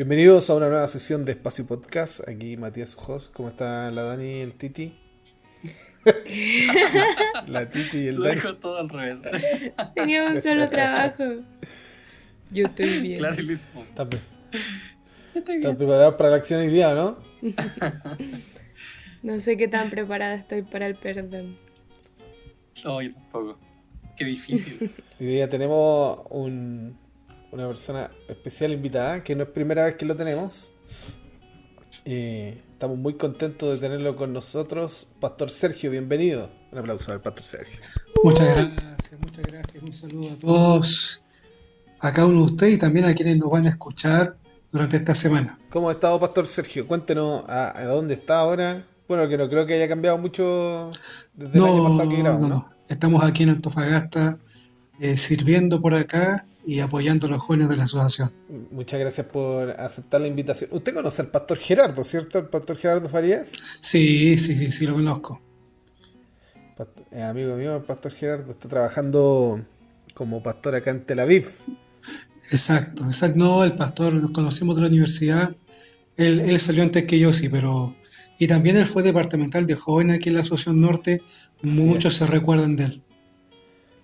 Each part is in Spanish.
Bienvenidos a una nueva sesión de Espacio Podcast. Aquí Matías Ujos. ¿Cómo está la Dani y el Titi? La Titi y el Lo Dani. dijo todo al revés. Tenía un solo trabajo. Yo estoy bien. Clarísimo. ¿Están Estoy bien. preparados para la acción hoy día, no? No sé qué tan preparada estoy para el perdón. No, yo tampoco. Qué difícil. Hoy día tenemos una persona especial invitada, que no es primera vez que lo tenemos. Estamos muy contentos de tenerlo con nosotros. Pastor Sergio, bienvenido. Un aplauso al Pastor Sergio. Muchas gracias. Un saludo a todos, a cada uno de ustedes y también a quienes nos van a escuchar durante esta semana. ¿Cómo ha estado Pastor Sergio? Cuéntenos a dónde está ahora. Bueno, que no creo que haya cambiado mucho desde el año pasado que grabamos, ¿no? Estamos aquí en Antofagasta sirviendo por acá y apoyando a los jóvenes de la asociación. Muchas gracias por aceptar la invitación. Usted conoce al Pastor Gerardo, ¿cierto? ¿El Pastor Gerardo Farías? Sí, lo conozco. Amigo mío, el Pastor Gerardo está trabajando como pastor acá en Tel Aviv. Exacto. No, el pastor nos conocimos de la universidad. Él salió antes que yo, sí, pero... Y también él fue departamental de jóvenes aquí en la Asociación Norte. Muchos se recuerdan de él.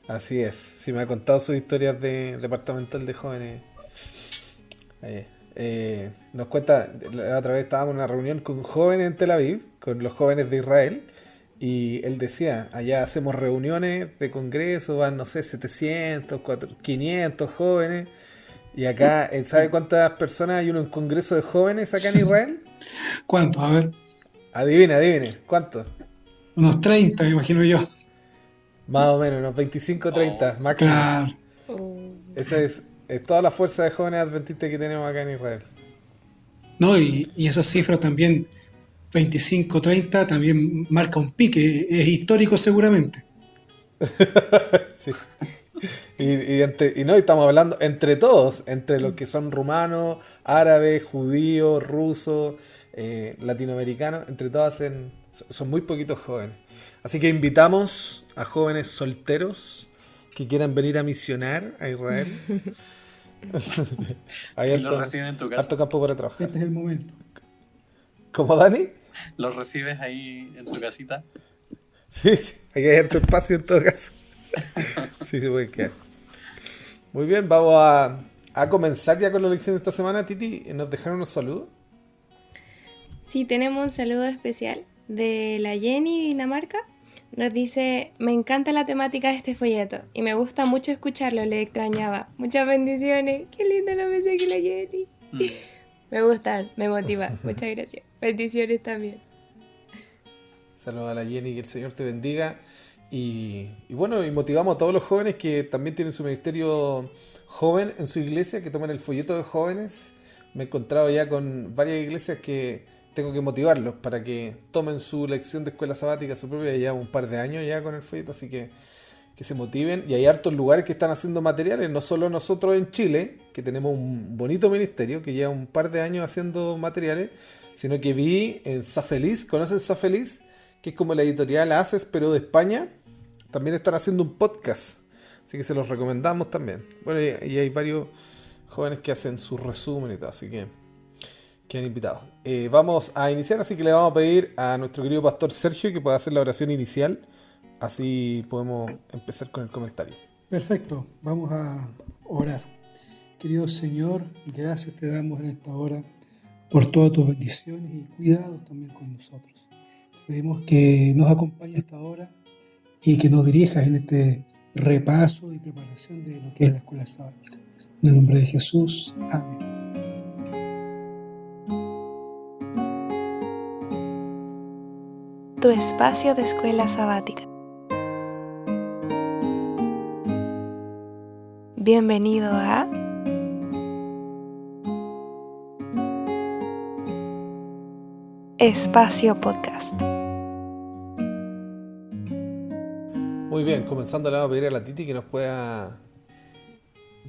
Así es. Sí, me ha contado sus historias de departamental de jóvenes. Nos cuenta, la otra vez estábamos en una reunión con jóvenes en Tel Aviv, con los jóvenes de Israel, y él decía, allá hacemos reuniones de congreso, van, no sé, 700, 500 jóvenes, y acá, ¿él sabe cuántas personas hay en un congreso de jóvenes acá en Israel? ¿Cuántos? A ver, Adivine, ¿cuántos? unos 30, me imagino yo. Más o menos, unos 25 30 máximo. Claro. Esa es toda la fuerza de jóvenes adventistas que tenemos acá en Israel. No, y esas cifras también, 25, 30, también marca un pique, es histórico seguramente. Sí. Y no, estamos hablando entre todos, entre los que son rumanos, árabes, judíos, rusos, latinoamericanos, entre todos son muy poquitos jóvenes. Así que invitamos a jóvenes solteros que quieran venir a misionar a Israel. Hay Y los reciben en tu casa. harto campo para trabajar. Este es el momento. ¿Cómo, Dani? Los recibes ahí en tu casita. Sí, aquí hay harto espacio en todo caso. Sí, se puede quedar. Muy bien, vamos a comenzar ya con la lección de esta semana. Titi, ¿nos dejaron unos saludos? Sí, tenemos un saludo especial de la Jenny Dinamarca. Nos dice, me encanta la temática de este folleto y me gusta mucho escucharlo, le extrañaba. Muchas bendiciones. Qué linda la mesa aquí la Jenny. Me gustan, me motiva. Muchas gracias. Bendiciones también. Saludos a la Jenny, que el Señor te bendiga. Y bueno, y motivamos a todos los jóvenes que también tienen su ministerio joven en su iglesia, que tomen el folleto de jóvenes. Me he encontrado ya con varias iglesias que tengo que motivarlos para que tomen su lección de escuela sabática, su propia, ya un par de años ya con el folleto, así que se motiven. Y hay hartos lugares que están haciendo materiales, no solo nosotros en Chile, que tenemos un bonito ministerio que lleva un par de años haciendo materiales, sino que vi en Safeliz, ¿conocen Safeliz? Que es como la editorial Haces, pero de España. También están haciendo un podcast, así que se los recomendamos también. Bueno, y hay varios jóvenes que hacen su resumen y todo, así que han invitado. Vamos a iniciar, así que le vamos a pedir a nuestro querido pastor Sergio que pueda hacer la oración inicial, así podemos empezar con el comentario. Perfecto, vamos a orar. Querido Señor, gracias te damos en esta hora por todas tus bendiciones y cuidados también con nosotros. Te pedimos que nos acompañes esta hora y que nos dirijas en este repaso y preparación de lo que es la escuela sabática. En el nombre de Jesús, amén. Tu espacio de escuela sabática. Bienvenido a Espacio Podcast. Muy bien, comenzando le vamos a pedir a la Titi que nos pueda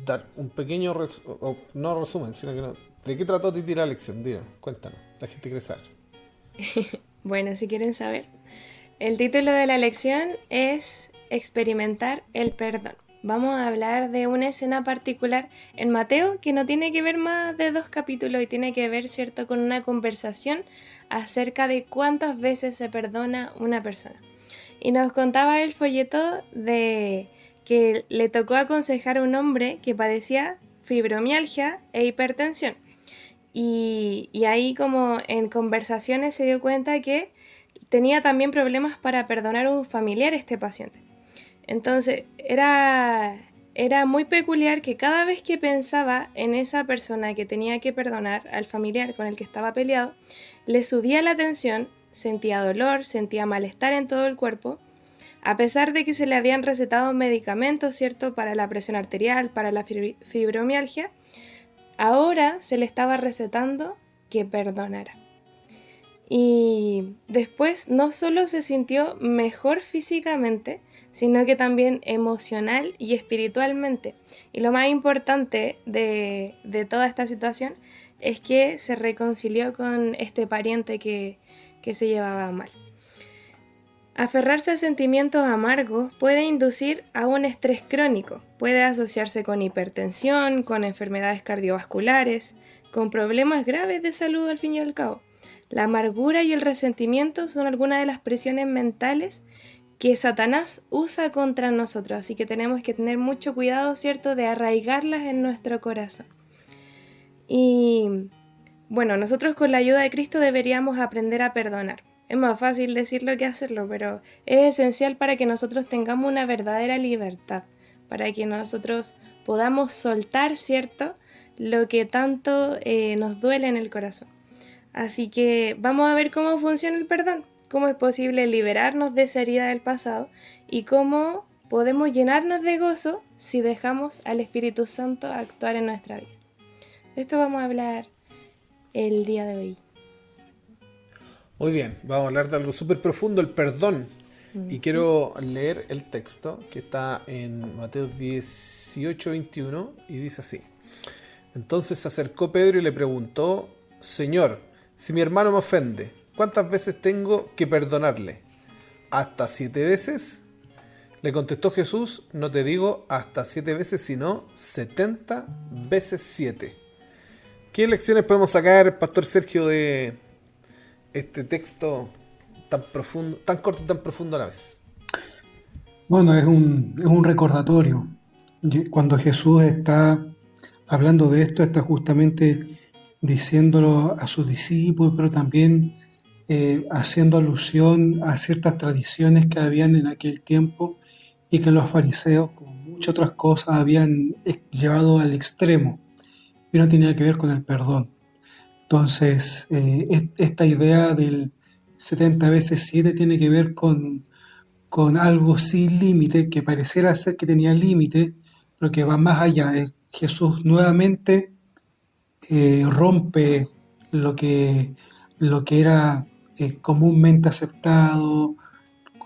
dar un pequeño no resumen, sino que ¿de qué trató Titi la lección? Dinos, cuéntanos, la gente quiere saber. Bueno, si quieren saber, el título de la lección es Experimentar el perdón. vamos a hablar de una escena particular en Mateo que no tiene que ver más de 2 capítulos y tiene que ver, ¿cierto?, con una conversación acerca de cuántas veces se perdona una persona. Y nos contaba el folleto de que le tocó aconsejar a un hombre que padecía fibromialgia e hipertensión. Y ahí, como en conversaciones, se dio cuenta que tenía también problemas para perdonar a un familiar este paciente. Entonces era muy peculiar que cada vez que pensaba en esa persona que tenía que perdonar, al familiar con el que estaba peleado, le subía la tensión, sentía dolor, sentía malestar en todo el cuerpo, a pesar de que se le habían recetado medicamentos, ¿cierto?, para la presión arterial, para la fibromialgia. Ahora se le estaba recetando que perdonara. Y después no solo se sintió mejor físicamente, sino que también emocional y espiritualmente. Y lo más importante de toda esta situación es que se reconcilió con este pariente que se llevaba mal. Aferrarse a sentimientos amargos puede inducir a un estrés crónico, puede asociarse con hipertensión, con enfermedades cardiovasculares, con problemas graves de salud al fin y al cabo. La amargura y el resentimiento son algunas de las presiones mentales que Satanás usa contra nosotros, así que tenemos que tener mucho cuidado, ¿cierto?, de arraigarlas en nuestro corazón. Y bueno, nosotros con la ayuda de Cristo deberíamos aprender a perdonar. Es más fácil decirlo que hacerlo, pero es esencial para que nosotros tengamos una verdadera libertad, para que nosotros podamos soltar, ¿cierto?, lo que tanto nos duele en el corazón. Así que vamos a ver cómo funciona el perdón, cómo es posible liberarnos de esa herida del pasado y cómo podemos llenarnos de gozo si dejamos al Espíritu Santo actuar en nuestra vida. De esto vamos a hablar el día de hoy. Muy bien, vamos a hablar de algo súper profundo, el perdón. Y quiero leer el texto que está en Mateo 18:21 y dice así. Entonces se acercó Pedro y le preguntó: Señor, si mi hermano me ofende, ¿cuántas veces tengo que perdonarle? ¿Hasta 7 veces? Le contestó Jesús: no te digo hasta 7 veces, sino 70 veces 7. ¿Qué lecciones podemos sacar, Pastor Sergio, de este texto tan profundo, tan corto y tan profundo a la vez? Bueno, es un recordatorio. Cuando Jesús está hablando de esto, está justamente diciéndolo a sus discípulos, pero también haciendo alusión a ciertas tradiciones que habían en aquel tiempo y que los fariseos, como muchas otras cosas, habían llevado al extremo, y no tenía que ver con el perdón. Entonces, esta idea del 70 veces 7 tiene que ver con algo sin límite, que pareciera ser que tenía límite, pero que va más allá. Jesús nuevamente rompe lo que era comúnmente aceptado,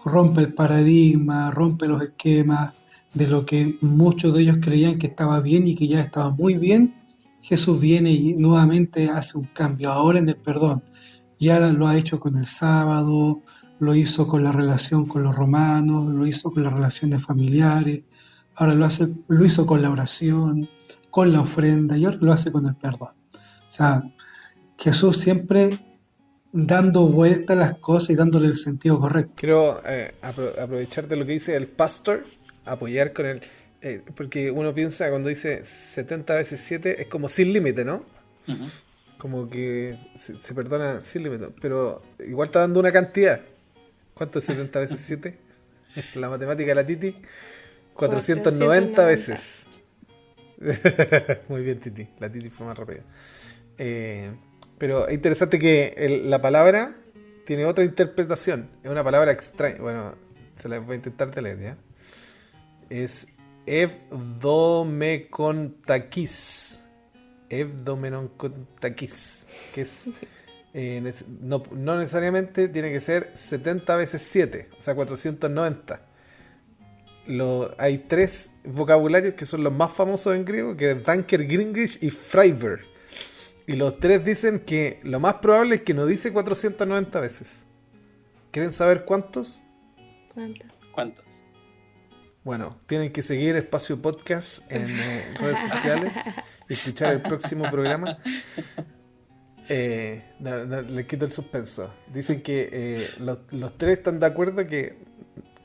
rompe el paradigma, rompe los esquemas de lo que muchos de ellos creían que estaba bien y que ya estaba muy bien. Jesús viene y nuevamente hace un cambio ahora en el perdón. Ya lo ha hecho con el sábado, lo hizo con la relación con los romanos, lo hizo con las relaciones familiares, ahora lo hizo con la oración, con la ofrenda, y ahora lo hace con el perdón. O sea, Jesús siempre dando vuelta a las cosas y dándole el sentido correcto. Quiero aprovechar de lo que dice el pastor, apoyar con el... porque uno piensa cuando dice 70 veces 7 es como sin límite, ¿no? Uh-huh. Como que se perdona sin límite, pero igual está dando una cantidad. ¿Cuánto es 70 veces 7? La matemática de la Titi. 490 veces. Muy bien, Titi. La Titi fue más rápida. Pero es interesante que la palabra tiene otra interpretación. Es una palabra extraña. Bueno, se la voy a intentar de leer, ¿ya? Es evdomekontakis. Evdomekontakis. Que es... no necesariamente tiene que ser 70 veces 7, o sea, 490. Hay 3 vocabularios que son los más famosos en griego, que es Danker, Gringish y Freiberg. Y los 3 dicen que lo más probable es que no dice 490 veces. ¿Quieren saber cuántos? ¿Cuántos? Bueno, tienen que seguir Espacio Podcast en redes sociales y escuchar el próximo programa. Le quito el suspenso. Dicen que los tres están de acuerdo que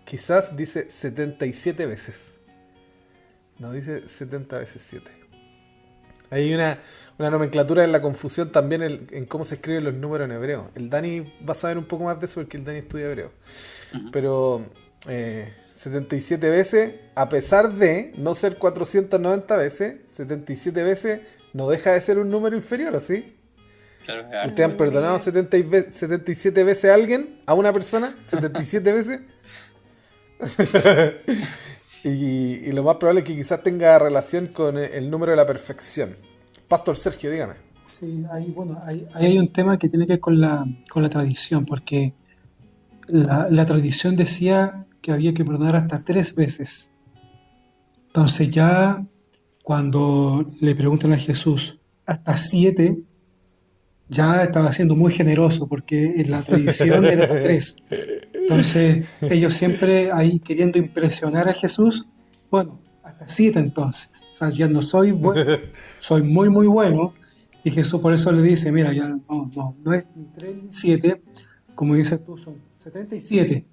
quizás dice 77 veces. No dice 70 veces 7. Hay una nomenclatura en la confusión también en cómo se escriben los números en hebreo. El Dani va a saber un poco más de eso porque el Dani estudia hebreo. Uh-huh. Pero 77 veces, a pesar de no ser 490 veces, 77 veces no deja de ser un número inferior, ¿sí? Claro, ¿Ustedes han perdonado 77 veces a alguien? ¿A una persona? ¿77 veces? Y lo más probable es que quizás tenga relación con el número de la perfección. Pastor Sergio, dígame. Sí, hay un tema que tiene que ver con la tradición, porque la tradición decía que había que perdonar hasta 3 veces. Entonces ya cuando le preguntan a Jesús hasta 7, ya estaba siendo muy generoso, porque en la tradición era hasta 3. Entonces ellos siempre ahí queriendo impresionar a Jesús, bueno, hasta 7 entonces. O sea, ya no soy bueno, soy muy muy bueno. Y Jesús por eso le dice, mira, ya no es ni 3 ni 7, como dices tú, son 77.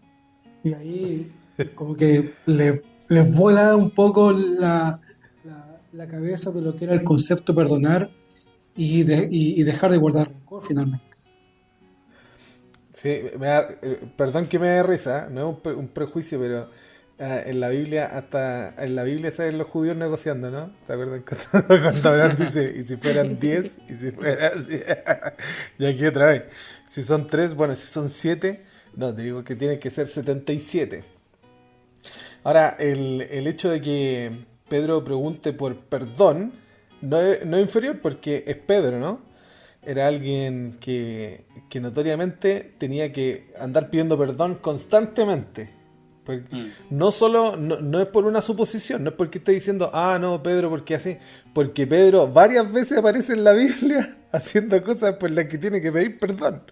Y ahí como que les vuela un poco la cabeza de lo que era el concepto perdonar y dejar de guardar rencor finalmente. Sí, perdón que me dé risa, no es un prejuicio, pero en la Biblia salen los judíos negociando, ¿no? ¿Se acuerdan cuando Abraham dice, y si fueran 10, y si fueran... Y aquí otra vez, si son 3, bueno, si son 7, no, te digo que tiene que ser 77. Ahora, el hecho de que Pedro pregunte por perdón no es inferior porque es Pedro, ¿no? Era alguien que notoriamente tenía que andar pidiendo perdón constantemente. No solo, no es por una suposición, no es porque esté diciendo, no, Pedro, ¿por qué así? Porque Pedro varias veces aparece en la Biblia haciendo cosas por las que tiene que pedir perdón.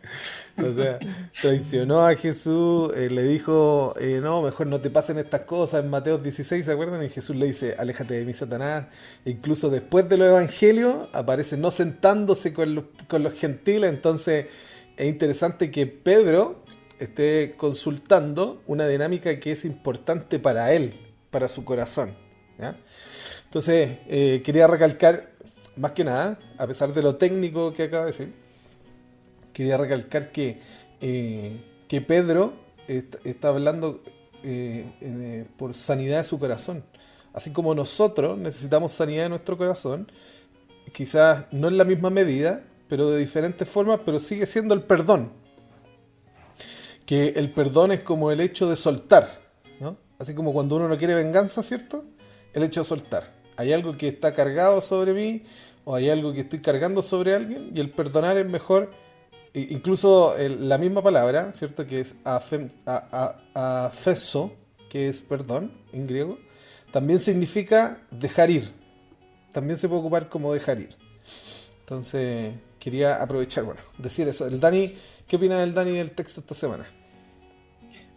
O sea, traicionó a Jesús, le dijo, no, mejor no te pasen estas cosas en Mateo 16, ¿se acuerdan? Y Jesús le dice, aléjate de mí, Satanás. E incluso después de los evangelios aparece no sentándose con los gentiles. Entonces es interesante que Pedro esté consultando una dinámica que es importante para él, para su corazón, ¿ya? Entonces quería recalcar, más que nada, a pesar de lo técnico que acabo de decir, quería recalcar que Pedro está hablando por sanidad de su corazón. Así como nosotros necesitamos sanidad de nuestro corazón, quizás no en la misma medida, pero de diferentes formas, pero sigue siendo el perdón. Que el perdón es como el hecho de soltar, ¿no? Así como cuando uno no quiere venganza, ¿cierto? El hecho de soltar. Hay algo que está cargado sobre mí, o hay algo que estoy cargando sobre alguien, y el perdonar es mejor. Incluso la misma palabra, ¿cierto? Que es afeso, que es perdón en griego, también significa dejar ir. También se puede ocupar como dejar ir. Entonces, quería aprovechar, decir eso. El Dani, ¿qué opina del Dani del texto esta semana?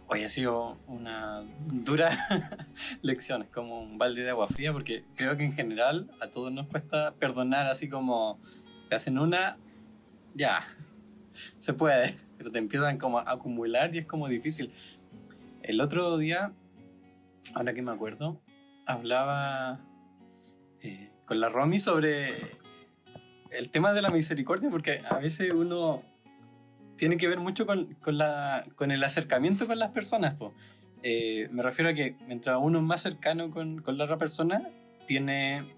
Hoy ha sido una dura lección, es como un balde de agua fría, porque creo que en general a todos nos cuesta perdonar, así como te hacen una, ya, se puede, pero te empiezan como a acumular y es como difícil. El otro día, ahora que me acuerdo, hablaba con la Romy sobre el tema de la misericordia, porque a veces uno tiene que ver mucho con el acercamiento con las personas, po. Me refiero a que mientras uno es más cercano con la otra persona, tiene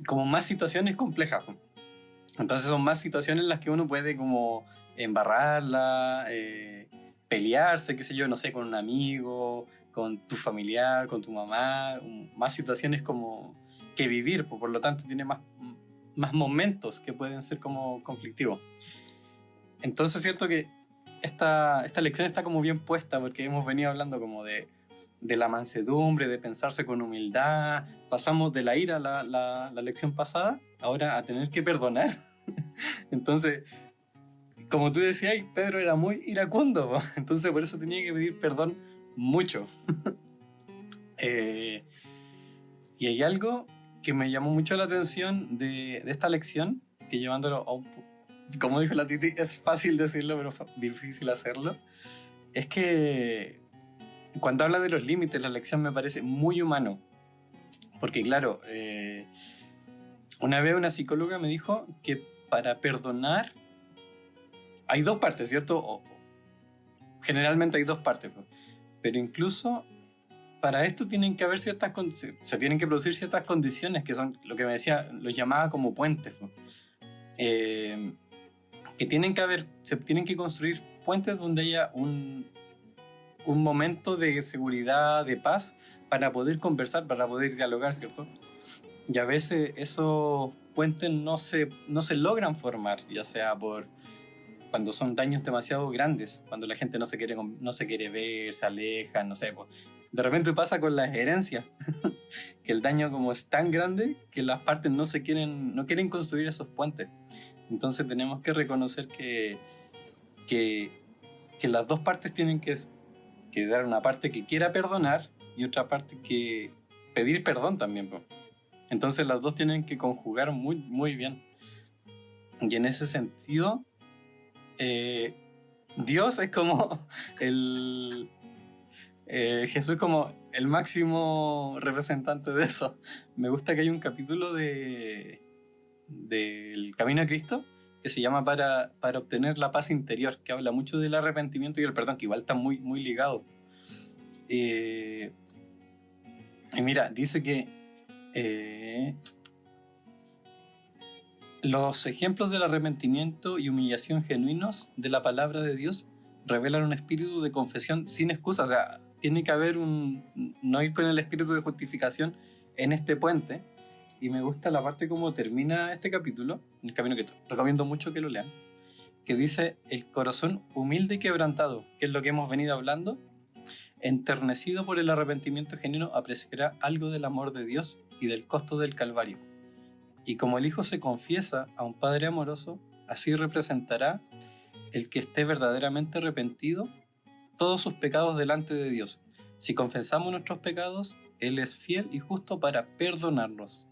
como más situaciones complejas, po. Entonces son más situaciones en las que uno puede como embarrarla, pelearse, qué sé yo, no sé, con un amigo, con tu familiar, con tu mamá, más situaciones como que vivir, por lo tanto tiene más momentos que pueden ser como conflictivos. Entonces es cierto que esta lección está como bien puesta, porque hemos venido hablando como de la mansedumbre, de pensarse con humildad. Pasamos de la ira la lección pasada, ahora a tener que perdonar. Entonces, como tú decías, Pedro era muy iracundo, entonces por eso tenía que pedir perdón mucho. Eh, y hay algo que me llamó mucho la atención de esta lección, que llevándolo a como dijo la Titi, es fácil decirlo, pero difícil hacerlo. Es que cuando habla de los límites, la lección me parece muy humano. Porque claro, una vez una psicóloga me dijo que para perdonar hay dos partes, ¿cierto? Generalmente hay dos partes, pues. Pero incluso para esto tienen que haber se tienen que producir ciertas condiciones que son lo que me decía, los llamaba como puentes, pues. Que se tienen que construir puentes donde haya un momento de seguridad, de paz, para poder conversar, para poder dialogar, ¿cierto? Y a veces esos puentes no se logran formar, ya sea cuando son daños demasiado grandes, cuando la gente no se quiere ver, se alejan, no sé, pues. De repente pasa con las herencias, que el daño como es tan grande que las partes no quieren construir esos puentes. Entonces tenemos que reconocer que las dos partes tienen que dar una parte que quiera perdonar y otra parte que pedir perdón también, pues. Entonces las dos tienen que conjugar muy, muy bien. Y en ese sentido, Dios es como Jesús es como el máximo representante de eso. Me gusta que hay un capítulo del Camino a Cristo que se llama para obtener la paz interior, que habla mucho del arrepentimiento y el perdón, que igual están muy, muy ligados. Y mira, dice que los ejemplos del arrepentimiento y humillación genuinos de la palabra de Dios revelan un espíritu de confesión sin excusa. O sea, tiene que haber no ir con el espíritu de justificación en este puente. Y me gusta la parte como termina este capítulo, el camino que recomiendo mucho que lo lean, que dice: el corazón humilde y quebrantado, que es lo que hemos venido hablando, enternecido por el arrepentimiento genuino, apreciará algo del amor de Dios y del costo del Calvario. Y como el Hijo se confiesa a un Padre amoroso, así representará el que esté verdaderamente arrepentido todos sus pecados delante de Dios. Si confesamos nuestros pecados, Él es fiel y justo para perdonarnos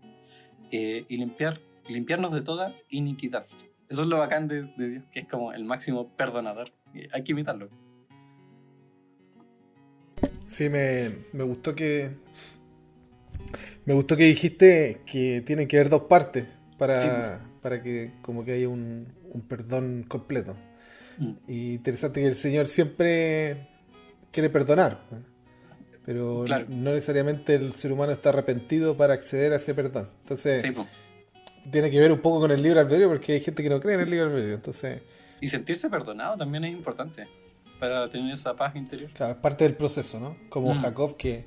y limpiarnos de toda iniquidad. Eso es lo bacán de Dios, que es como el máximo perdonador. Hay que imitarlo. Sí, me gustó que dijiste que tienen que haber dos partes para que como que haya un perdón completo. Y interesante que el Señor siempre quiere perdonar, pero claro, no necesariamente el ser humano está arrepentido para acceder a ese perdón. Entonces tiene que ver un poco con el libre albedrío, porque hay gente que no cree en el libre albedrío. Entonces, y sentirse perdonado también es importante para tener esa paz interior. Claro, es parte del proceso, ¿no? Como Jacob, que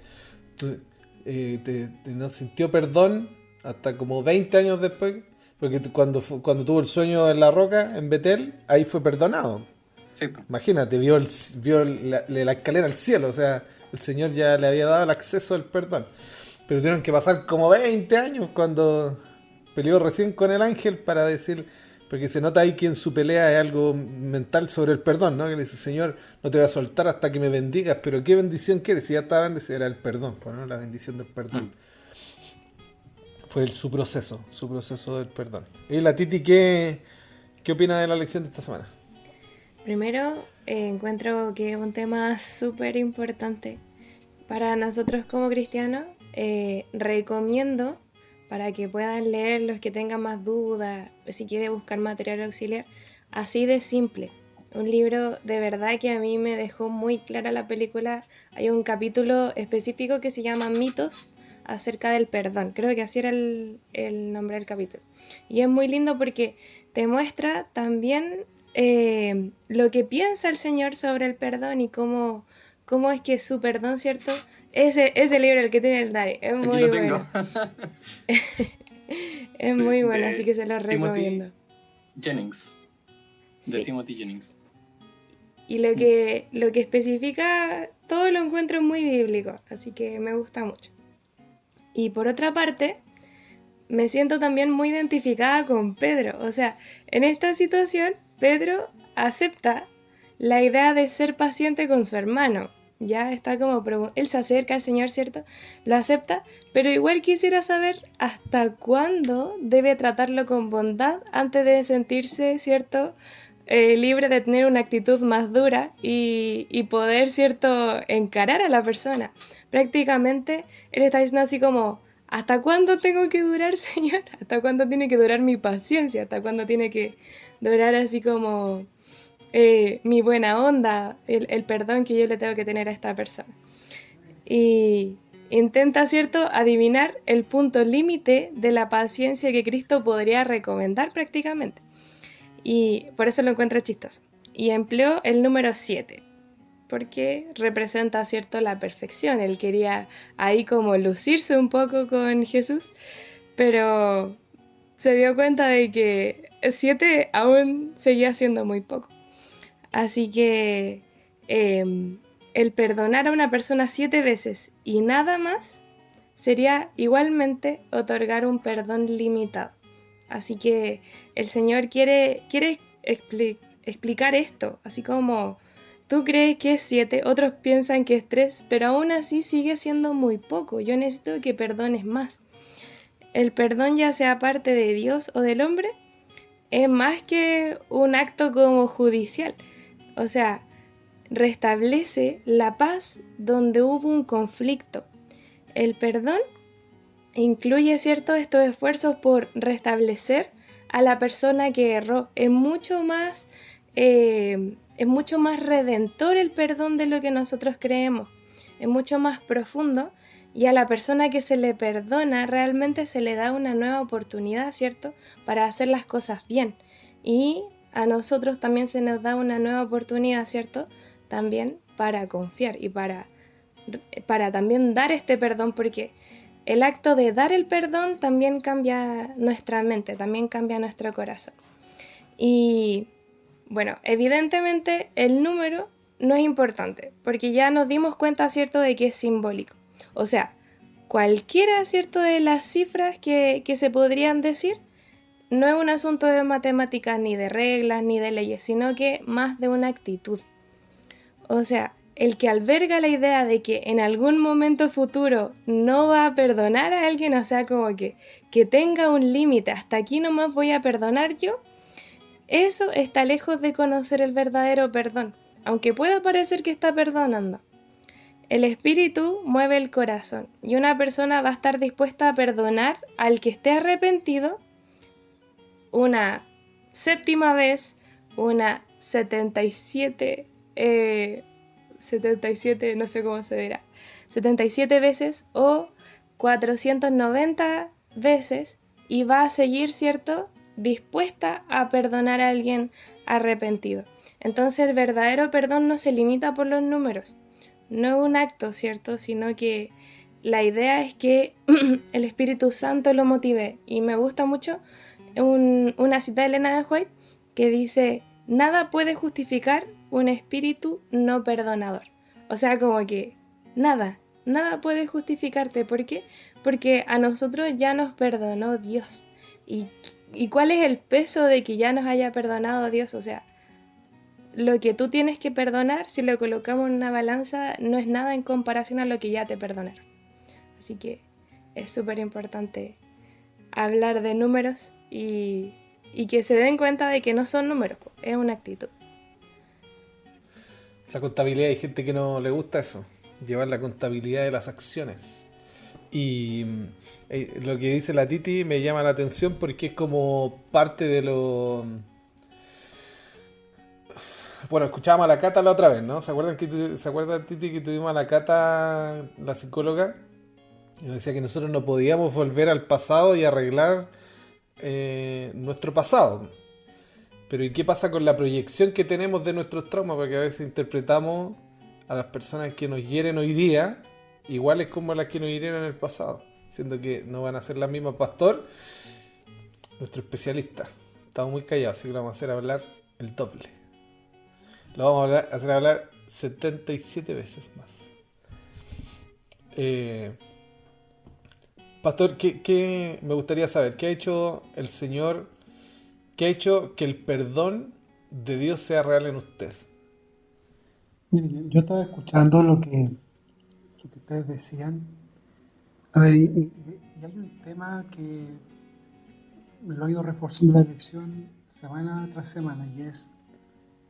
no sintió perdón hasta como 20 años después, porque cuando tuvo el sueño en la roca, en Betel, ahí fue perdonado. Sí. Imagínate, vio la escalera al cielo, o sea, el Señor ya le había dado el acceso al perdón. Pero tuvieron que pasar como 20 años cuando peleó recién con el ángel para decir, porque se nota ahí que en su pelea es algo mental sobre el perdón, ¿no? Que le dice: Señor, no te voy a soltar hasta que me bendigas, pero ¿qué bendición quieres? Si ya estaba bendecido, era el perdón, ¿no? La bendición del perdón. Fue su proceso del perdón. Y la Titi, ¿qué opina de la lección de esta semana? Primero, encuentro que es un tema súper importante para nosotros como cristianos. Recomiendo, para que puedan leer los que tengan más dudas, si quieren buscar material auxiliar, Así de simple. Un libro de verdad que a mí me dejó muy clara la película. Hay un capítulo específico que se llama Mitos acerca del perdón. Creo que así era el nombre del capítulo. Y es muy lindo porque te muestra también lo que piensa el Señor sobre el perdón y cómo es que su perdón, ¿cierto? Ese libro, el que tiene el Dari, es muy bueno. Es sí, muy bueno, así que se lo recomiendo. Jennings. De sí. Timothy Jennings. Y lo que especifica, todo lo encuentro muy bíblico, así que me gusta mucho. Y por otra parte, me siento también muy identificada con Pedro. O sea, en esta situación, Pedro acepta la idea de ser paciente con su hermano. ya está como, él se acerca al Señor, ¿cierto? Lo acepta, pero igual quisiera saber hasta cuándo debe tratarlo con bondad antes de sentirse, ¿cierto? Libre de tener una actitud más dura y poder, ¿cierto? Encarar a la persona. Prácticamente él está diciendo así como, ¿hasta cuándo tengo que durar, Señor? ¿Hasta cuándo tiene que durar mi paciencia? ¿Hasta cuándo tiene que durar así como mi buena onda, el perdón que yo le tengo que tener a esta persona? Y intenta, ¿cierto?, adivinar el punto límite de la paciencia que Cristo podría recomendar prácticamente. Y por eso lo encuentro chistoso. Y empleó el número 7, porque representa, ¿cierto?, la perfección. Él quería ahí como lucirse un poco con Jesús, pero se dio cuenta de que 7 aún seguía siendo muy poco. Así que el perdonar a una persona 7 veces y nada más sería igualmente otorgar un perdón limitado. Así que el Señor quiere explicar esto, así como tú crees que es 7, otros piensan que es 3, pero aún así sigue siendo muy poco. Yo necesito que perdones más. El perdón, ya sea parte de Dios o del hombre, es más que un acto como judicial. O sea, restablece la paz donde hubo un conflicto. El perdón incluye ciertos estos esfuerzos por restablecer a la persona que erró. Es mucho más redentor el perdón de lo que nosotros creemos. Es mucho más profundo, y a la persona que se le perdona realmente se le da una nueva oportunidad, ¿cierto?, para hacer las cosas bien. Y a nosotros también se nos da una nueva oportunidad, ¿cierto?, también para confiar y para también dar este perdón, porque el acto de dar el perdón también cambia nuestra mente, también cambia nuestro corazón. Y bueno, evidentemente el número no es importante, porque ya nos dimos cuenta, ¿cierto?, de que es simbólico. O sea, cualquiera, ¿cierto?, de las cifras que se podrían decir no es un asunto de matemáticas, ni de reglas, ni de leyes, sino que más de una actitud. O sea, el que alberga la idea de que en algún momento futuro no va a perdonar a alguien, o sea, como que tenga un límite, hasta aquí nomás voy a perdonar yo, eso está lejos de conocer el verdadero perdón, aunque pueda parecer que está perdonando. El espíritu mueve el corazón, y una persona va a estar dispuesta a perdonar al que esté arrepentido una 7ª vez, una 77, no sé cómo se dirá, 77 veces o 490 veces, y va a seguir, ¿cierto?, dispuesta a perdonar a alguien arrepentido. Entonces el verdadero perdón no se limita por los números, no es un acto, ¿cierto?, sino que la idea es que el Espíritu Santo lo motive. Y me gusta mucho una cita de Elena de White que dice: nada puede justificar un espíritu no perdonador. O sea, como que nada puede justificarte. ¿Por qué? Porque a nosotros ya nos perdonó Dios. ¿Y cuál es el peso de que ya nos haya perdonado Dios? O sea, lo que tú tienes que perdonar, si lo colocamos en una balanza, no es nada en comparación a lo que ya te perdonaron. Así que es súper importante hablar de números y que se den cuenta de que no son números, es una actitud. La contabilidad, hay gente que no le gusta eso, llevar la contabilidad de las acciones. Y lo que dice la Titi me llama la atención porque es como parte de lo... Bueno, escuchábamos a la Cata la otra vez, ¿no? ¿Se acuerdan, Titi, que tuvimos a la Cata, la psicóloga? Y nos decía que nosotros no podíamos volver al pasado y arreglar nuestro pasado. Pero ¿y qué pasa con la proyección que tenemos de nuestros traumas? Porque a veces interpretamos a las personas que nos hieren hoy día iguales como las que nos hirieron en el pasado, siendo que no van a ser las mismas. Pastor, nuestro especialista, estamos muy callados, así que lo vamos a hacer hablar el doble. Lo vamos a hacer hablar 77 veces más. Pastor, ¿qué me gustaría saber? ¿Qué ha hecho el Señor? ¿Qué ha hecho que el perdón de Dios sea real en usted? Miren, yo estaba escuchando lo que ustedes decían. A ver, y hay un tema que lo he ido reforzando en la lección semana tras semana y es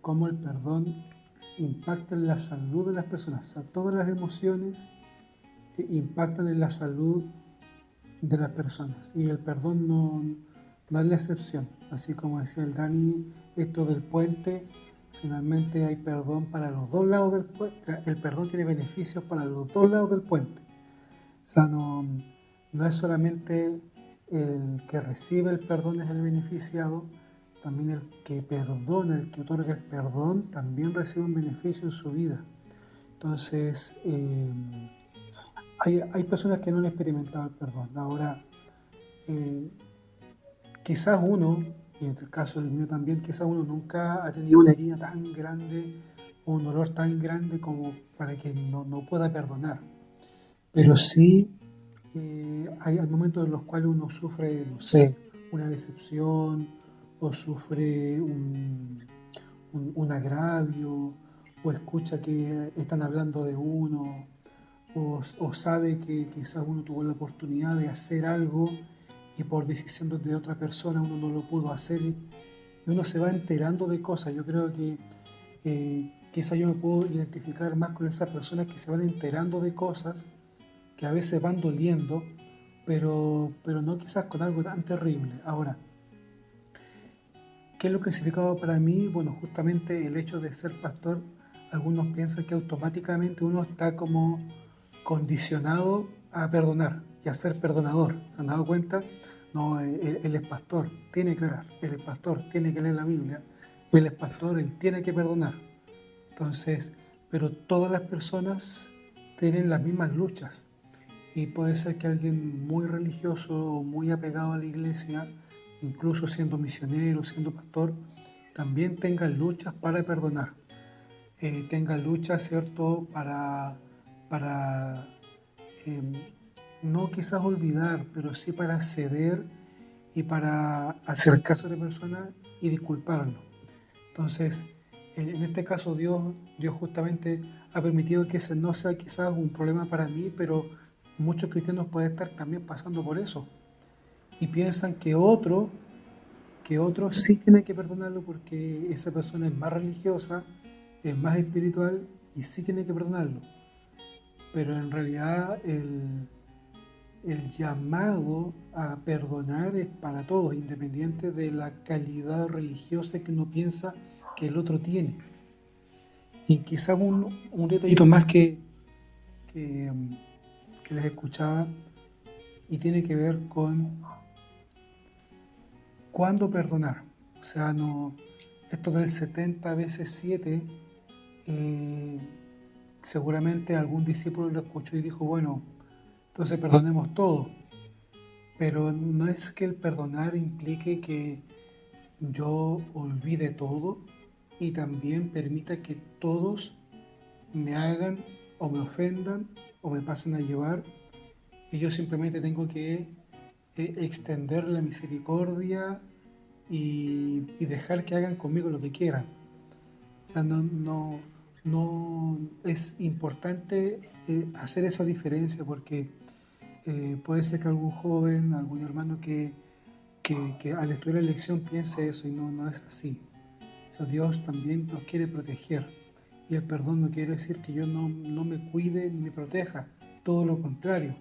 cómo el perdón impacta en la salud de las personas. O sea, todas las emociones impactan en la salud de las personas y el perdón no es la excepción. Así como decía el Dani, esto del puente, finalmente hay perdón para los dos lados del puente. El perdón tiene beneficios para los dos lados del puente. O sea, no es solamente el que recibe el perdón es el beneficiado, también el que perdona, el que otorga el perdón, también recibe un beneficio en su vida. Entonces, hay personas que no han experimentado el perdón. Ahora, eh, quizás uno, y en el caso del mío también, quizás uno nunca ha tenido una herida tan grande o un dolor tan grande como para que no pueda perdonar. Pero sí hay momentos en los cuales uno sufre, no sé, una decepción o sufre un agravio o escucha que están hablando de uno o sabe que quizás uno tuvo la oportunidad de hacer algo y por decisión de otra persona uno no lo pudo hacer y uno se va enterando de cosas. Yo creo que quizás yo me puedo identificar más con esas personas que se van enterando de cosas que a veces van doliendo, pero no quizás con algo tan terrible. Ahora, ¿qué es lo que significaba para mí? Bueno, justamente el hecho de ser pastor, algunos piensan que automáticamente uno está como condicionado a perdonar y a ser perdonador. ¿Se han dado cuenta? No, él es pastor, tiene que orar, él es pastor, tiene que leer la Biblia, él es pastor, él tiene que perdonar. Entonces, pero todas las personas tienen las mismas luchas y puede ser que alguien muy religioso o muy apegado a la iglesia, incluso siendo misionero, siendo pastor, también tenga luchas para perdonar, tenga luchas, ¿cierto?, para no quizás olvidar, pero sí para ceder y para hacer caso a la persona y disculparlo. Entonces, en este caso Dios justamente ha permitido que ese no sea quizás un problema para mí, pero muchos cristianos pueden estar también pasando por eso y piensan que otro sí tiene que perdonarlo porque esa persona es más religiosa, es más espiritual y sí tiene que perdonarlo. Pero en realidad el llamado a perdonar es para todos, independiente de la calidad religiosa que uno piensa que el otro tiene. Y quizás un detallito más que les escuchaba y tiene que ver con cuándo perdonar. O sea, no, esto del 70 veces 7, seguramente algún discípulo lo escuchó y dijo, bueno, entonces perdonemos todo. Pero no es que el perdonar implique que yo olvide todo y también permita que todos me hagan o me ofendan o me pasen a llevar y yo simplemente tengo que extender la misericordia y dejar que hagan conmigo lo que quieran. O sea, no es importante hacer esa diferencia porque puede ser que algún joven, algún hermano que al estudiar la lección piense eso y no es así. O sea, Dios también nos quiere proteger y el perdón no quiere decir que yo no me cuide ni me proteja, todo lo contrario.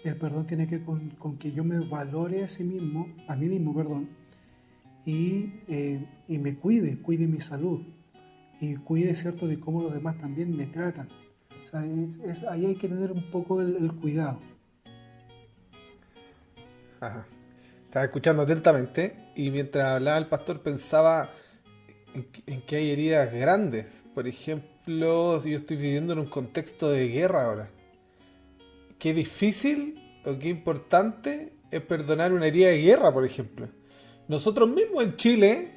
El perdón tiene que ver con que yo me valore a mí mismo, perdón, y me cuide mi salud y cuide, ¿cierto?, de cómo los demás también me tratan. O sea, ahí hay que tener un poco el cuidado. Ajá. Estaba escuchando atentamente y mientras hablaba el pastor pensaba en que hay heridas grandes. Por ejemplo, yo estoy viviendo en un contexto de guerra ahora. Qué difícil o qué importante es perdonar una herida de guerra, por ejemplo. Nosotros mismos en Chile,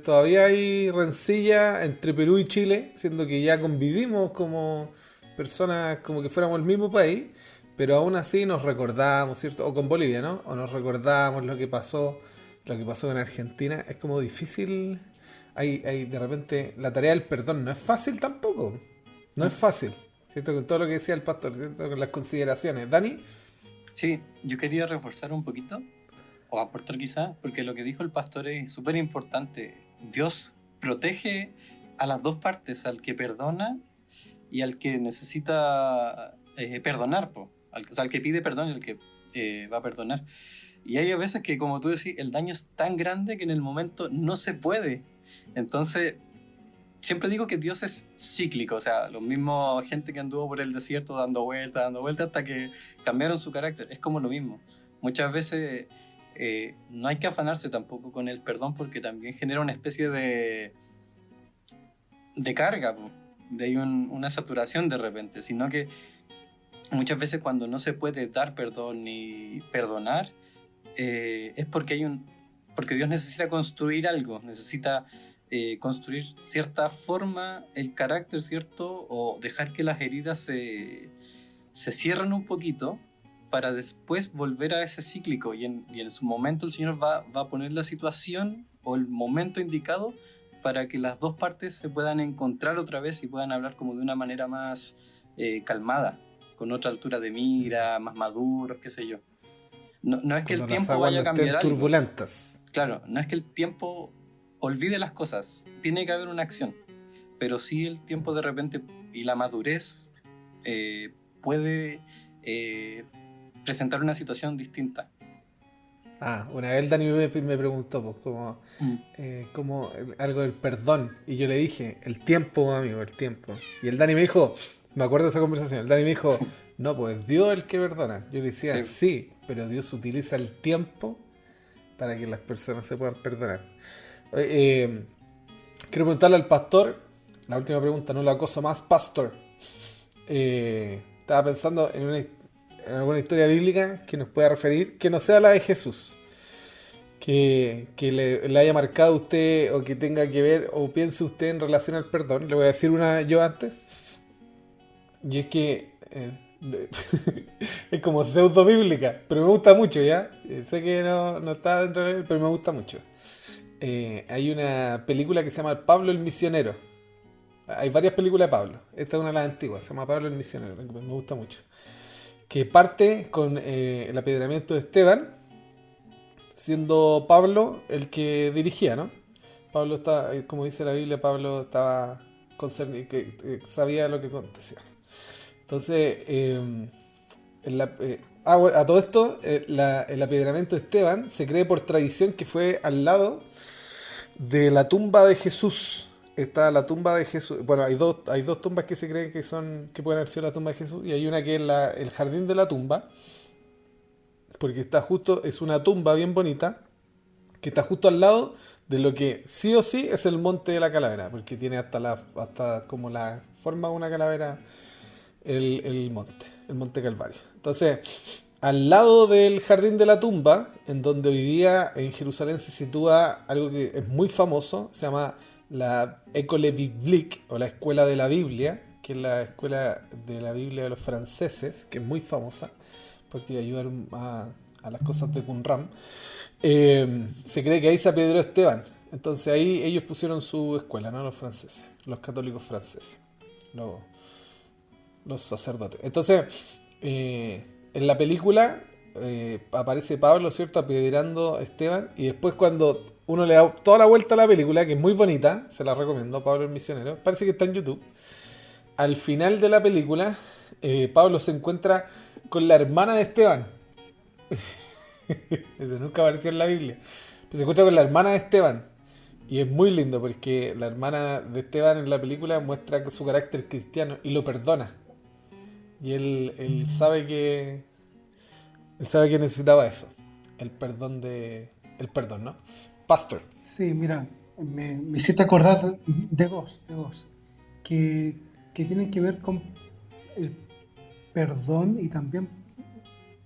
todavía hay rencilla entre Perú y Chile, siendo que ya convivimos como personas, como que fuéramos el mismo país, pero aún así nos recordamos, ¿cierto? O con Bolivia, ¿no? O nos recordamos lo que pasó en Argentina. Es como difícil, hay de repente, la tarea del perdón no es fácil tampoco. No es fácil, ¿cierto? Con todo lo que decía el pastor, ¿cierto? Con las consideraciones. Dani, Sí, yo quería reforzar un poquito, o aportar quizás, porque lo que dijo el pastor es súper importante. Dios protege a las dos partes, al que perdona y al que necesita perdonar, po. O sea, al que pide perdón y al que va a perdonar. Y hay a veces que, como tú decís, el daño es tan grande que en el momento no se puede. Entonces, siempre digo que Dios es cíclico, o sea, los mismos gente que anduvo por el desierto dando vueltas hasta que cambiaron su carácter, es como lo mismo. Muchas veces no hay que afanarse tampoco con el perdón porque también genera una especie de carga, po, de una saturación de repente, sino que muchas veces cuando no se puede dar perdón ni perdonar, es porque Dios necesita construir algo, necesita construir cierta forma, el carácter, ¿cierto? O dejar que las heridas se cierren un poquito para después volver a ese cíclico y en su momento el Señor va a poner la situación o el momento indicado para que las dos partes se puedan encontrar otra vez y puedan hablar como de una manera más calmada, con otra altura de mira, más maduros, qué sé yo. No es que el cuando las tiempo aguas vaya a no cambiar estén algo. turbulentas. Claro, no es que el tiempo olvide las cosas, tiene que haber una acción, pero sí el tiempo de repente y la madurez puede presentar una situación distinta. Una vez el Dani me preguntó, pues, como algo del perdón. Y yo le dije, el tiempo, amigo, el tiempo. Y el Dani me dijo, me acuerdo de esa conversación, el Dani me dijo, no, pues Dios es el que perdona. Yo le decía, sí, pero Dios utiliza el tiempo para que las personas se puedan perdonar. Quiero preguntarle al pastor, la última pregunta, no lo acoso más, pastor. Estaba pensando en alguna historia bíblica que nos pueda referir, que no sea la de Jesús, que le haya marcado a usted o que tenga que ver o piense usted en relación al perdón. Le voy a decir una yo antes, y es que es como pseudo bíblica, pero me gusta mucho, ¿ya? Sé que no está dentro de él, pero me gusta mucho. Hay una película que se llama Pablo el Misionero. Hay varias películas de Pablo, esta es una de las antiguas, se llama Pablo el Misionero, me gusta mucho, que parte con el apedreamiento de Esteban, siendo Pablo el que dirigía, ¿no? Pablo está, como dice la Biblia, Pablo estaba concernido, que sabía lo que acontecía. Entonces, a todo esto, el apedreamiento de Esteban se cree por tradición que fue al lado de la tumba de Jesús. Está la tumba de Jesús. Bueno, hay dos tumbas que se creen que pueden haber sido la tumba de Jesús, y hay una que es el jardín de la tumba, porque es una tumba bien bonita, que está justo al lado de lo que sí o sí es el monte de la calavera, porque tiene hasta como la forma de una calavera el monte Calvario. Entonces, al lado del jardín de la tumba, en donde hoy día en Jerusalén se sitúa algo que es muy famoso, se llama la École Biblique, o la Escuela de la Biblia, que es la Escuela de la Biblia de los franceses, que es muy famosa, porque ayudaron a las cosas de Qumran. Se cree que ahí se apedreó Esteban. Entonces ahí ellos pusieron su escuela, ¿no? Los franceses, los católicos franceses, los sacerdotes. Entonces, en la película aparece Pablo, ¿cierto?, apedreando a Esteban, y después cuando uno le da toda la vuelta a la película, que es muy bonita, se la recomiendo, Pablo el Misionero, parece que está en YouTube. Al final de la película, Pablo se encuentra con la hermana de Esteban. Eso nunca apareció en la Biblia. Pero se encuentra con la hermana de Esteban. Y es muy lindo porque la hermana de Esteban en la película muestra su carácter cristiano y lo perdona. Y él sabe que necesitaba eso. El perdón, ¿no? Pastor. Sí, mira, me hiciste acordar de dos que tienen que ver con el perdón y también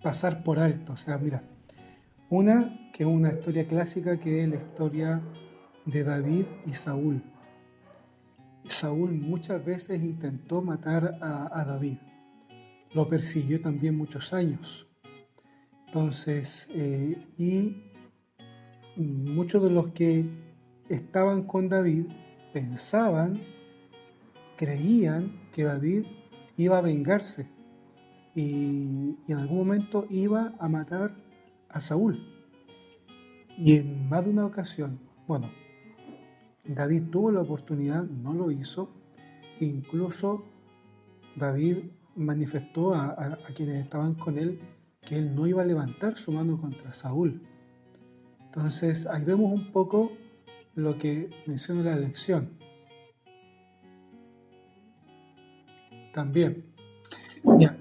pasar por alto. O sea, mira, una que es una historia clásica, que es la historia de David y Saúl. Saúl muchas veces intentó matar a David. Lo persiguió también muchos años. Entonces, y muchos de los que estaban con David pensaban creían que David iba a vengarse y en algún momento iba a matar a Saúl. Y en más de una ocasión, bueno, David tuvo la oportunidad, no lo hizo, incluso David manifestó a quienes estaban con él que él no iba a levantar su mano contra Saúl. Entonces ahí vemos un poco lo que menciona la lección. También,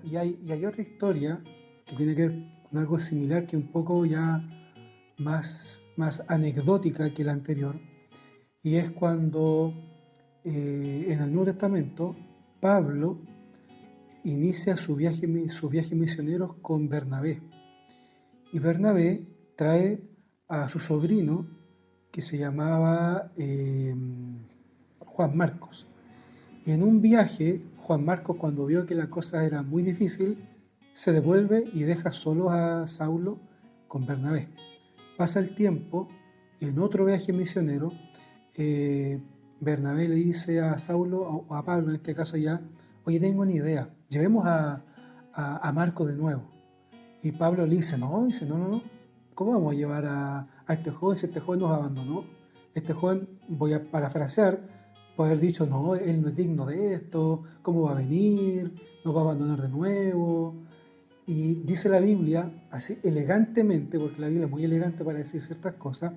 y hay otra historia que tiene que ver con algo similar, que un poco ya más anecdótica que la anterior, y es cuando en el Nuevo Testamento Pablo inicia su viaje misionero con Bernabé, y Bernabé trae a su sobrino que se llamaba Juan Marcos, y en un viaje Juan Marcos, cuando vio que la cosa era muy difícil, se devuelve y deja solo a Saulo con Bernabé. Pasa el tiempo y en otro viaje misionero Bernabé le dice a Saulo, o a Pablo en este caso ya, oye, tengo una idea, llevemos a Marco de nuevo. Y Pablo le dice, no, ¿cómo vamos a llevar a este joven si este joven nos abandonó? Este joven, voy a parafrasear, puede haber dicho, no, él no es digno de esto, ¿cómo va a venir? ¿Nos va a abandonar de nuevo? Y dice la Biblia, así elegantemente, porque la Biblia es muy elegante para decir ciertas cosas,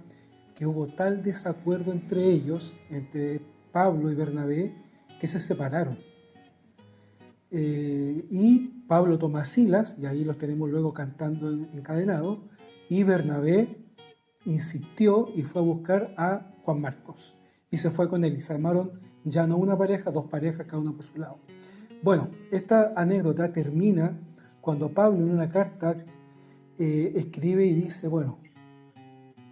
que hubo tal desacuerdo entre ellos, entre Pablo y Bernabé, que se separaron. Y Pablo toma a Silas, y ahí los tenemos luego cantando encadenados, y Bernabé insistió y fue a buscar a Juan Marcos. Y se fue con él, y se armaron ya no una pareja, dos parejas, cada uno por su lado. Bueno, esta anécdota termina cuando Pablo en una carta escribe y dice, bueno,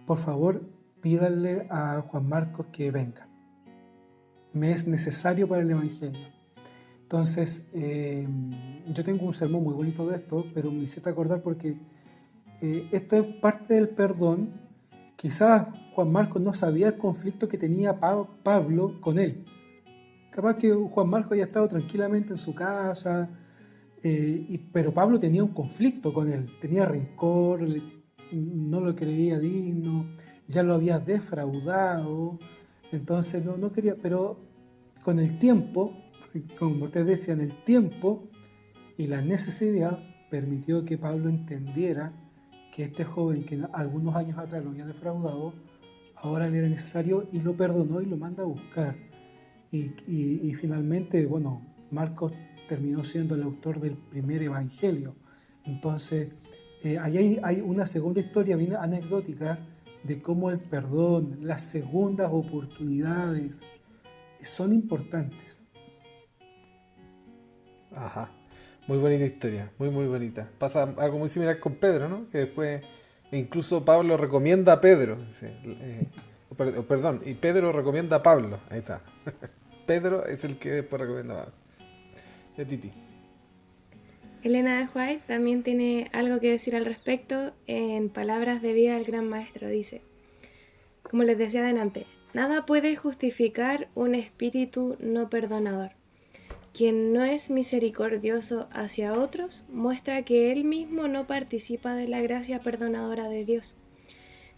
por favor, pídanle a Juan Marcos que venga. Me es necesario para el Evangelio. Entonces, yo tengo un sermón muy bonito de esto, pero me hiciste acordar porque esto es parte del perdón. Quizás Juan Marcos no sabía el conflicto que tenía Pablo con él. Capaz que Juan Marcos haya estado tranquilamente en su casa, pero Pablo tenía un conflicto con él, tenía rencor, no lo creía digno, ya lo había defraudado, entonces no quería, pero con el tiempo, como ustedes decían, el tiempo y la necesidad permitió que Pablo entendiera que este joven que algunos años atrás lo había defraudado, ahora le era necesario y lo perdonó y lo manda a buscar. Y finalmente, bueno, Marcos terminó siendo el autor del primer evangelio. Entonces, ahí hay una segunda historia bien anecdótica de cómo el perdón, las segundas oportunidades son importantes. Ajá. Muy bonita historia, muy bonita. Pasa algo muy similar con Pedro, ¿no? Que después incluso Pablo recomienda a Pedro. Perdón, y Pedro recomienda a Pablo. Ahí está. Pedro es el que después recomienda a Pablo. Y a Titi. Elena de White también tiene algo que decir al respecto en Palabras de Vida del Gran Maestro. Dice, como les decía adelante, nada puede justificar un espíritu no perdonador. Quien no es misericordioso hacia otros muestra que él mismo no participa de la gracia perdonadora de Dios.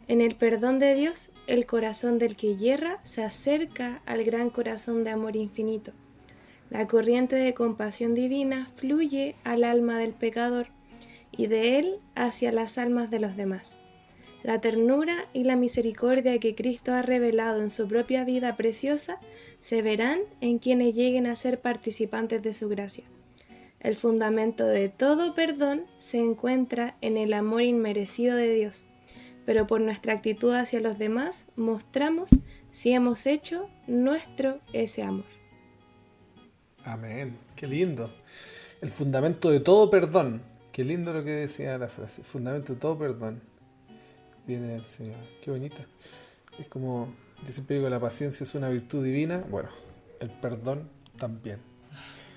En el perdón de Dios, el corazón del que yerra se acerca al gran corazón de amor infinito. La corriente de compasión divina fluye al alma del pecador y de él hacia las almas de los demás. La ternura y la misericordia que Cristo ha revelado en su propia vida preciosa se verán en quienes lleguen a ser participantes de su gracia. El fundamento de todo perdón se encuentra en el amor inmerecido de Dios, pero por nuestra actitud hacia los demás mostramos si hemos hecho nuestro ese amor. Amén, qué lindo. El fundamento de todo perdón. Qué lindo lo que decía la frase. El fundamento de todo perdón viene del Señor. Qué bonita. Es como, yo siempre digo, la paciencia es una virtud divina. Bueno, el perdón también.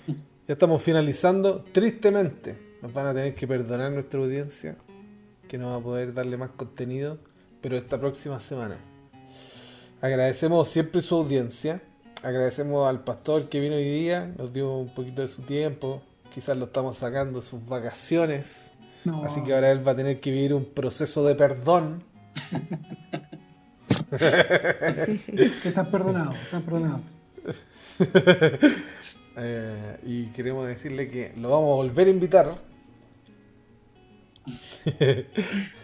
Ya estamos finalizando. Tristemente, nos van a tener que perdonar nuestra audiencia, que no va a poder darle más contenido, pero esta próxima semana. Agradecemos siempre su audiencia. Agradecemos al pastor que vino hoy día, nos dio un poquito de su tiempo, quizás lo estamos sacando de sus vacaciones, No, así que ahora él va a tener que vivir un proceso de perdón. están perdonados, están perdonados. Y queremos decirle que lo vamos a volver a invitar.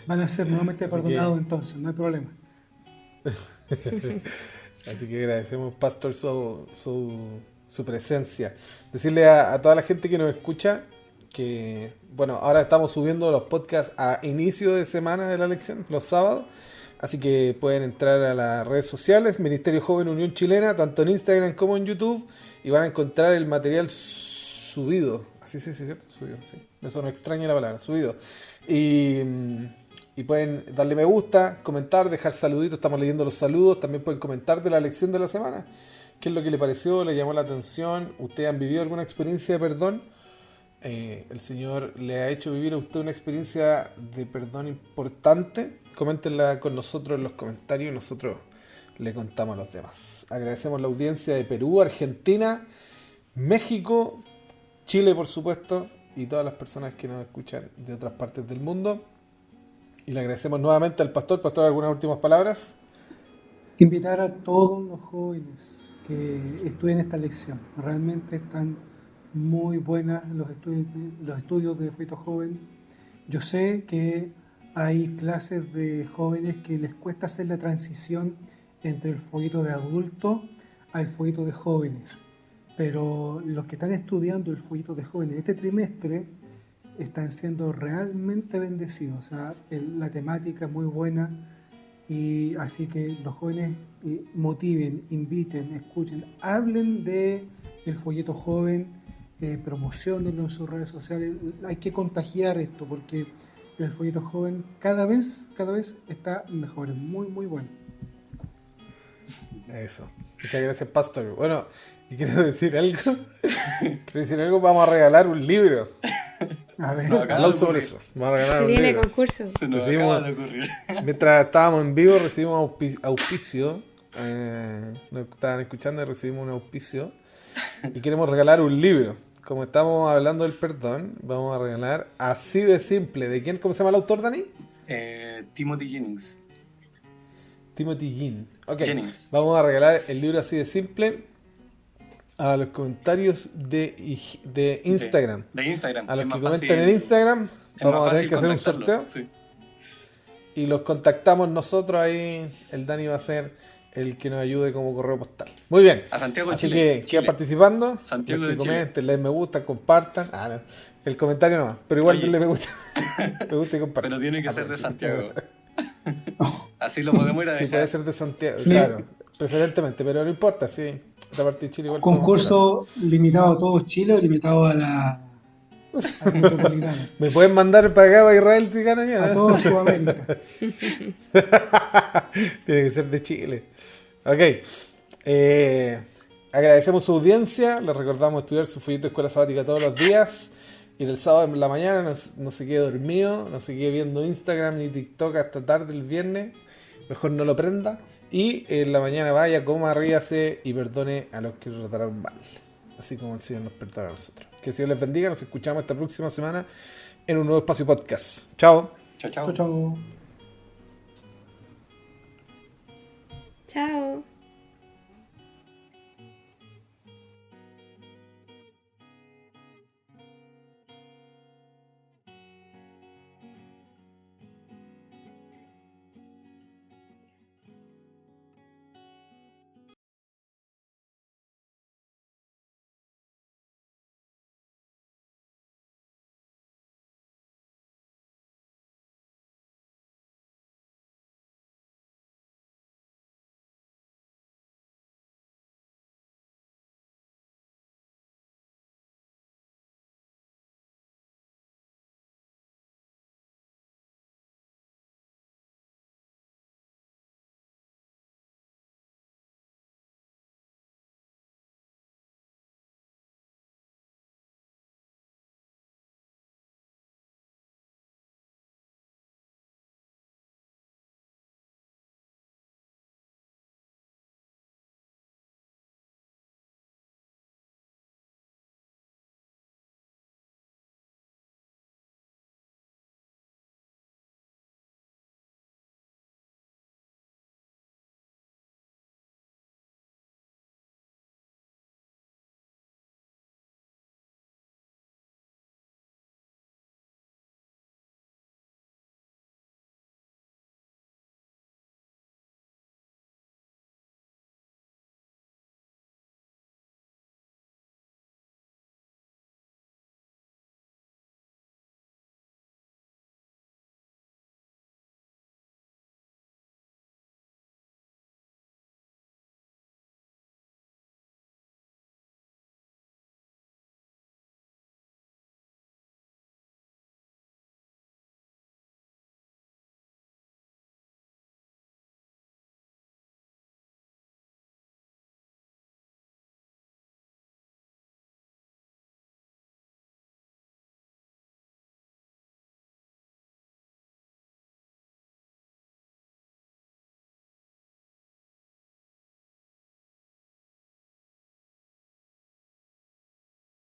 Van a ser nuevamente Así perdonados que- entonces, no hay problema. Así que agradecemos, Pastor, su presencia. Decirle a toda la gente que nos escucha que, bueno, ahora estamos subiendo los podcasts a inicio de semana de la lección, los sábados. Así que pueden entrar a las redes sociales, Ministerio Joven Unión Chilena, tanto en Instagram como en YouTube, y van a encontrar el material subido. Así sí, ¿cierto? Subido, sí. Eso no extraña la palabra, subido. Y pueden darle me gusta, comentar, dejar saluditos, estamos leyendo los saludos, también pueden comentar de la lección de la semana, qué es lo que le pareció, le llamó la atención, ustedes han vivido alguna experiencia de perdón, el Señor le ha hecho vivir a usted una experiencia de perdón importante, coméntenla con nosotros en los comentarios y nosotros le contamos a los demás. Agradecemos la audiencia de Perú, Argentina, México, Chile por supuesto, y todas las personas que nos escuchan de otras partes del mundo. Y le agradecemos nuevamente al pastor. Pastor, ¿algunas últimas palabras? Invitar a todos los jóvenes que estudien esta lección. Realmente están muy buenas los estudios de Folleto Joven. Yo sé que hay clases de jóvenes que les cuesta hacer la transición entre el folleto de adulto al folleto de jóvenes. Pero los que están estudiando el folleto de jóvenes este trimestre están siendo realmente bendecidos. O sea, la temática es muy buena, y así que los jóvenes motiven, inviten, escuchen, hablen de el folleto joven, promocionenlo en sus redes sociales. Hay que contagiar esto porque el folleto joven cada vez está mejor, es muy muy bueno. Eso. Muchas gracias, pastor. Bueno, y quiero decir algo. Vamos a regalar un libro. A ver, No, acá- Aplauso por eso. Vamos a regalar Se un viene libro. concurso. Se nos Recibimos- acaba de ocurrir. Mientras estábamos en vivo recibimos auspicio. Nos estaban escuchando y recibimos un auspicio. Y queremos regalar un libro. Como estamos hablando del perdón, vamos a regalar Así de Simple. ¿De quién? ¿Cómo se llama el autor, Dani? Timothy Jennings. Timothy Jean. Ok. Jennings. Vamos a regalar el libro Así de Simple a los comentarios de Instagram. De Instagram. A los Es que más comenten fácil- en Instagram, es vamos más a tener fácil que hacer un contactarlo, sorteo. sí. Y los contactamos nosotros ahí. El Dani va a ser el que nos ayude como correo postal. Muy bien. A Santiago de Así Chile. que Chile. quedan participando. Santiago los que de Chile. comenten, les me gusta, compartan. No. El comentario nomás. Pero igual Oye. denle me gusta. Me gusta y compartan. Pero tiene que ser de Aprovechen. Santiago. Así lo podemos ir a Sí, dejar. puede ser de Santiago, Sí. claro. Preferentemente, pero no importa, sí. Esta parte de Chile igual. podemos concurso limitado a todo Chile o limitado a la metropolitana, hacerlo. ¿Me pueden mandar para acá, para Israel, si gano yo? a ¿no? toda Sudamérica. Tiene que ser de Chile. Ok. Agradecemos su audiencia. Les recordamos estudiar su folleto de escuela sabática todos los días. Y el sábado en la mañana no se quede dormido, no se quede viendo Instagram ni TikTok hasta tarde el viernes. Mejor no lo prenda. Y en la mañana vaya, coma, ríase y perdone a los que lo trataron mal. Así como el Señor nos perdona a nosotros. Que el Señor les bendiga. Nos escuchamos esta próxima semana en un nuevo espacio podcast. Chao. Chao, chao. Chao, chao. Chao.